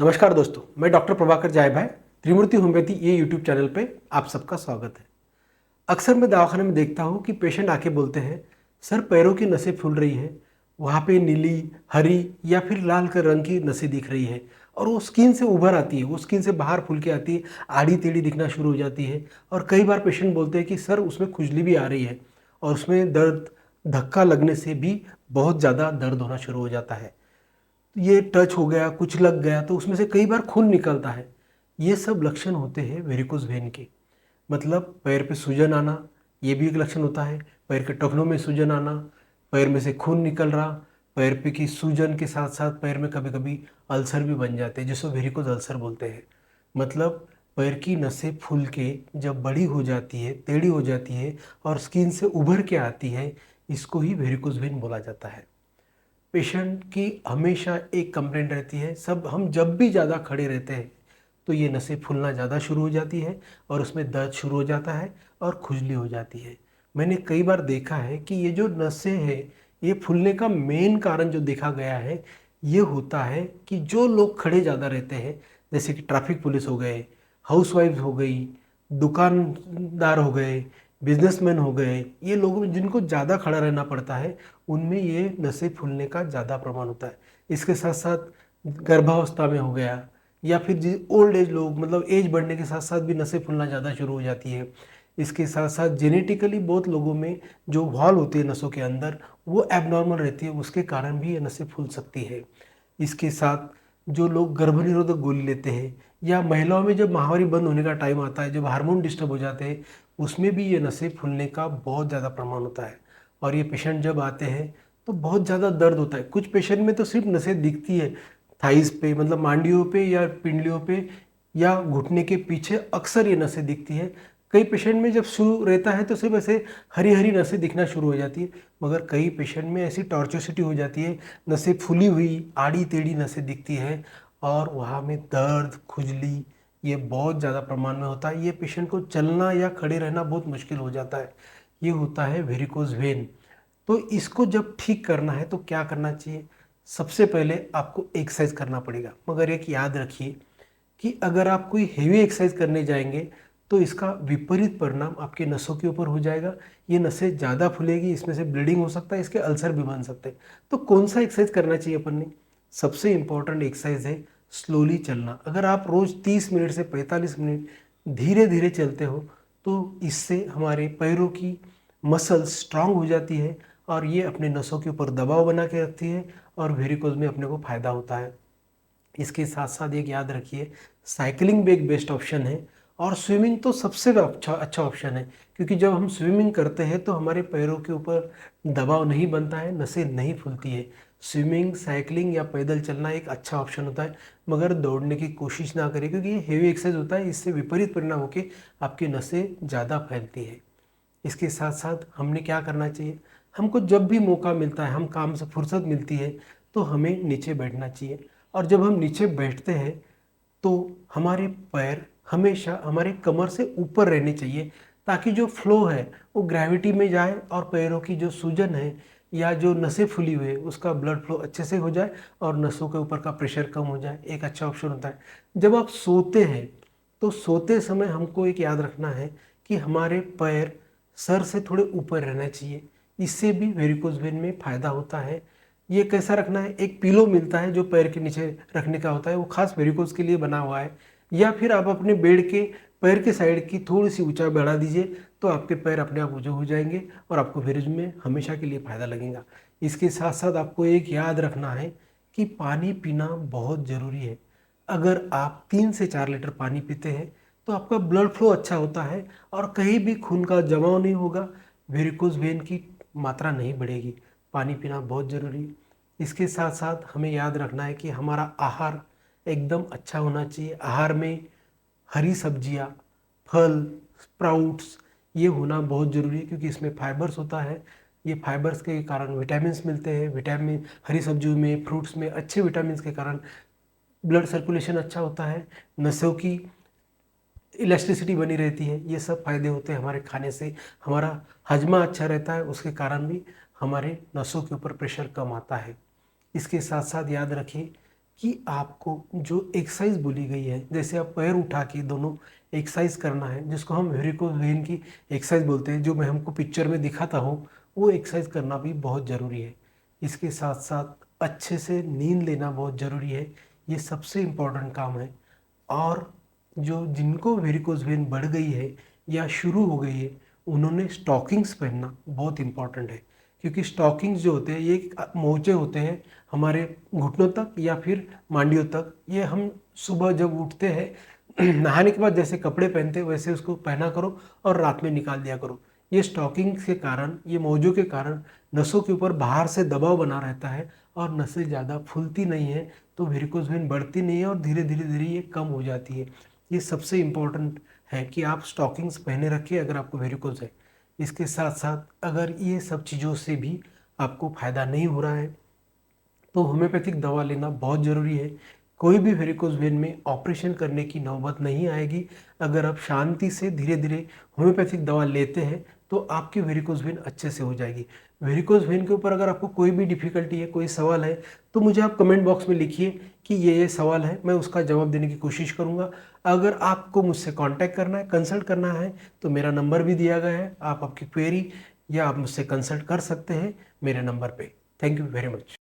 नमस्कार दोस्तों, मैं डॉक्टर प्रभाकर जाय भाई त्रिमूर्ति होम्योपैथी ये यूट्यूब चैनल पे आप सबका स्वागत है। अक्सर मैं दवाखाने में देखता हूँ कि पेशेंट आके बोलते हैं, सर पैरों की नसें फूल रही हैं, वहाँ पे नीली, हरी या फिर लाल के रंग की नसें दिख रही है और वो स्किन से उभर आती है, वो स्किन से बाहर फूल के आती है, आड़ी टेढ़ी दिखना शुरू हो जाती है। और कई बार पेशेंट बोलते हैं कि सर उसमें खुजली भी आ रही है और उसमें दर्द, धक्का लगने से भी बहुत ज़्यादा दर्द होना शुरू हो जाता है। ये टच हो गया, कुछ लग गया तो उसमें से कई बार खून निकलता है। ये सब लक्षण होते हैं वेरिकोज वेन के। मतलब पैर पे सूजन आना, ये भी एक लक्षण होता है। पैर के टखनों में सूजन आना, पैर में से खून निकल रहा, पैर पे की सूजन के साथ साथ पैर में कभी कभी अल्सर भी बन जाते हैं, जिसको वेरिकोज अल्सर बोलते हैं। मतलब पैर की नसें फूल के जब बड़ी हो जाती है, टेढ़ी हो जाती है और स्किन से उभर के आती है, इसको ही वेरिकोज वेन बोला जाता है। पेशेंट की हमेशा एक कंप्लेंट रहती है, सब हम जब भी ज़्यादा खड़े रहते हैं तो ये नसें फूलना ज़्यादा शुरू हो जाती है और उसमें दर्द शुरू हो जाता है और खुजली हो जाती है। मैंने कई बार देखा है कि ये जो नसें हैं, ये फूलने का मेन कारण जो देखा गया है, ये होता है कि जो लोग खड़े ज़्यादा रहते हैं, जैसे कि ट्रैफिक पुलिस हो गए, हाउसवाइफ हो गई, दुकानदार हो गए, बिजनेसमैन हो गए, ये लोग जिनको ज़्यादा खड़ा रहना पड़ता है, उनमें ये नसें फूलने का ज़्यादा प्रमाण होता है। इसके साथ साथ गर्भावस्था में हो गया या फिर जी ओल्ड एज लोग, मतलब एज बढ़ने के साथ साथ भी नसें फूलना ज़्यादा शुरू हो जाती है। इसके साथ साथ जेनेटिकली बहुत लोगों में जो वॉल होती है नसों के अंदर, वो एबनॉर्मल रहती है, उसके कारण भी ये नसें फूल सकती है। इसके साथ जो लोग गर्भनिरोधक गोली लेते हैं या महिलाओं में जब माहवारी बंद होने का टाइम आता है, जब हार्मोन डिस्टर्ब हो जाते हैं, उसमें भी ये नसें फूलने का बहुत ज़्यादा प्रमाण होता है। और ये पेशेंट जब आते हैं तो बहुत ज़्यादा दर्द होता है। कुछ पेशेंट में तो सिर्फ नसें दिखती है, थाइस पे, मतलब मांडियों पे या पिंडलियों पे या घुटने के पीछे अक्सर ये नसें दिखती है। कई पेशेंट में जब शुरू रहता है तो सिर्फ ऐसे हरी हरी नसें दिखना शुरू हो जाती है, मगर कई पेशेंट में ऐसी टॉर्चोसिटी हो जाती है, नसें फूली हुई आड़ी टेढ़ी नसें दिखती है और वहाँ में दर्द, खुजली ये बहुत ज़्यादा प्रमाण में होता है। ये पेशेंट को चलना या खड़े रहना बहुत मुश्किल हो जाता है। ये होता है वेरिकोज वेन। तो इसको जब ठीक करना है तो क्या करना चाहिए? सबसे पहले आपको एक्सरसाइज करना पड़ेगा, मगर एक याद रखिए कि अगर आप कोई हेवी एक्सरसाइज करने जाएंगे तो इसका विपरीत परिणाम आपके नसों के ऊपर हो जाएगा। ये नसें ज़्यादा फूलेगी, इसमें से ब्लीडिंग हो सकता है, इसके अल्सर भी बन सकते हैं। तो कौन सा एक्सरसाइज करना चाहिए अपन ने? सबसे इम्पॉर्टेंट एक्सरसाइज है स्लोली चलना। अगर आप रोज़ 30 मिनट से 45 मिनट धीरे धीरे चलते हो तो इससे हमारे पैरों की मसल स्ट्रांग हो जाती है और ये अपने नसों के ऊपर दबाव बना के रखती है और वेरिकोज में अपने को फ़ायदा होता है। इसके साथ साथ एक याद रखिए, साइकिलिंग भी एक बेस्ट ऑप्शन है और स्विमिंग तो सबसे अच्छा ऑप्शन है, क्योंकि जब हम स्विमिंग करते हैं तो हमारे पैरों के ऊपर दबाव नहीं बनता है, नसें नहीं फूलती है। स्विमिंग, साइकिलिंग या पैदल चलना एक अच्छा ऑप्शन होता है, मगर दौड़ने की कोशिश ना करें क्योंकि ये हेवी एक्सरसाइज होता है, इससे विपरीत परिणाम होकर आपकी नसें ज़्यादा फैलती है। इसके साथ साथ हमने क्या करना चाहिए? हमको जब भी मौका मिलता है, हम काम से फुर्सत मिलती है तो हमें नीचे बैठना चाहिए और जब हम नीचे बैठते हैं तो हमारे पैर हमेशा हमारे कमर से ऊपर रहने चाहिए, ताकि जो फ्लो है वो ग्रेविटी में जाए और पैरों की जो सूजन है या जो नसें फूली हुई है उसका ब्लड फ्लो अच्छे से हो जाए और नसों के ऊपर का प्रेशर कम हो जाए। एक अच्छा ऑप्शन होता है। जब आप सोते हैं तो सोते समय हमको एक याद रखना है कि हमारे पैर सर से थोड़े ऊपर रहना चाहिए, इससे भी वेरिकोज वेन में फ़ायदा होता है। ये कैसा रखना है? एक पिलो मिलता है जो पैर के नीचे रखने का होता है, वो खास वेरिकोज के लिए बना हुआ है। या फिर आप अपने बेड के पैर के साइड की थोड़ी सी ऊंचाई बढ़ा दीजिए तो आपके पैर अपने आप ऊंचे हो जाएंगे और आपको वेरिकोज में हमेशा के लिए फ़ायदा लगेगा। इसके साथ साथ आपको एक याद रखना है कि पानी पीना बहुत ज़रूरी है। अगर आप 3 से 4 लीटर पानी पीते हैं तो आपका ब्लड फ्लो अच्छा होता है और कहीं भी खून का जमाव नहीं होगा, वेरिकोज वेन की मात्रा नहीं बढ़ेगी। पानी पीना बहुत ज़रूरी है। इसके साथ साथ हमें याद रखना है कि हमारा आहार एकदम अच्छा होना चाहिए। आहार में हरी सब्जियाँ, फल, स्प्राउट्स ये होना बहुत ज़रूरी है, क्योंकि इसमें फाइबर्स होता है। ये फाइबर्स के कारण विटामिन्स मिलते हैं। विटामिन हरी सब्जियों में, फ्रूट्स में अच्छे विटामिन्स के कारण ब्लड सर्कुलेशन अच्छा होता है, नसों की इलास्टिसिटी बनी रहती है। ये सब फायदे होते हैं हमारे खाने से। हमारा हजमा अच्छा रहता है, उसके कारण भी हमारे नसों के ऊपर प्रेशर कम आता है। इसके साथ साथ याद रखिए कि आपको जो एक्सरसाइज बोली गई है, जैसे आप पैर उठा के दोनों एक्सरसाइज करना है, जिसको हम वेरिकोज वेन की एक्सरसाइज बोलते हैं, जो मैं हमको पिक्चर में दिखाता हूँ, वो एक्सरसाइज करना भी बहुत ज़रूरी है। इसके साथ साथ अच्छे से नींद लेना बहुत ज़रूरी है, ये सबसे इम्पोर्टेंट काम है। और जो जिनको वेरिकोज वेन बढ़ गई है या शुरू हो गई है, उन्होंने स्टॉकिंग्स पहनना बहुत इम्पॉर्टेंट है, क्योंकि स्टॉकिंग्स जो होते हैं ये मोजे होते हैं हमारे घुटनों तक या फिर मांडियों तक। ये हम सुबह जब उठते हैं नहाने के बाद जैसे कपड़े पहनते हैं वैसे उसको पहना करो और रात में निकाल दिया करो। ये स्टॉकिंग्स के कारण, ये मोजों के कारण नसों के ऊपर बाहर से दबाव बना रहता है और नसें ज़्यादा फूलती नहीं है, तो वेरिकोज वेन बढ़ती नहीं है और धीरे धीरे धीरे ये कम हो जाती है। ये सबसे इम्पोर्टेंट है कि आप स्टॉकिंग्स पहने रखिए अगर आपको वेरिकोज है। इसके साथ साथ अगर ये सब चीज़ों से भी आपको फ़ायदा नहीं हो रहा है तो होम्योपैथिक दवा लेना बहुत ज़रूरी है। कोई भी वेरिकोज वेन में ऑपरेशन करने की नौबत नहीं आएगी। अगर आप शांति से धीरे धीरे होम्योपैथिक दवा लेते हैं तो आपकी वेरिकोज वेन अच्छे से हो जाएगी। वेरिकोज वेन के ऊपर अगर आपको कोई भी डिफ़िकल्टी है, कोई सवाल है, तो मुझे आप कमेंट बॉक्स में लिखिए कि ये सवाल है, मैं उसका जवाब देने की कोशिश करूँगा। अगर आपको मुझसे कांटेक्ट करना है, कंसल्ट करना है, तो मेरा नंबर भी दिया गया है, आप आपकी क्वेरी या आप मुझसे कंसल्ट कर सकते हैं मेरे नंबर पे। Thank you very much.